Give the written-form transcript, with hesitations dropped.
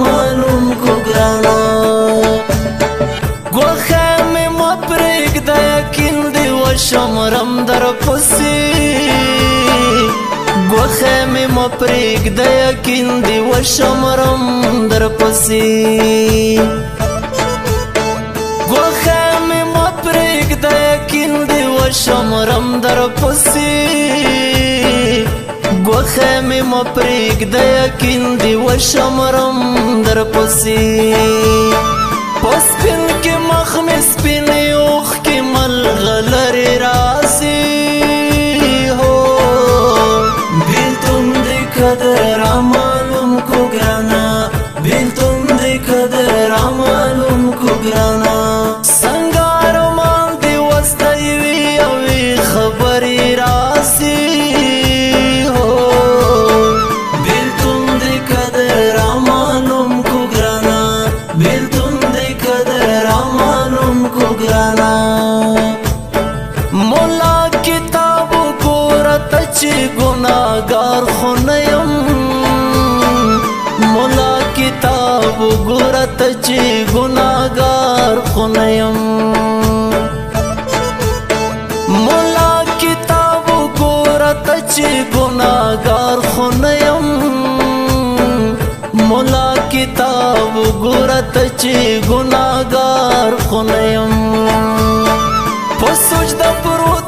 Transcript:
معلوم کو ګرانا ګوښه مې مه پرېږده یقین دې وشمرم در پسې ګوښه مې مه پرېږده یقین دې وشمرم در پسې ګوښه مې مه پرېږده یقین دې وشمرم در پسې ګوښه مې مه پرېږده یقین دې وشمرم در پسې په سپین کې مخ مې سپینې اوښکې ملغلرې راسي هو بېلتون دې قدر رامعلوم کو ګرانا بېلتون دې قدر رامعلوم کو ګرانا څنګه ارمان دې وسته یوې یوې خبرې راسي هو بېلتون دې قدر رامعلوم کو ګرانا بېلتون دې قدر رامعلوم کو ګرانا مولا کتاب وګوره ته چې ګناهګار خو نه یم مولا کتاب وګوره ته چې ګناهګار خو نه یم مولا کتاب وګوره ته چې ګناهګار خو نه یم مولا کتاب وګوره ته چې ګناهګار خو نه یم په سجده پروت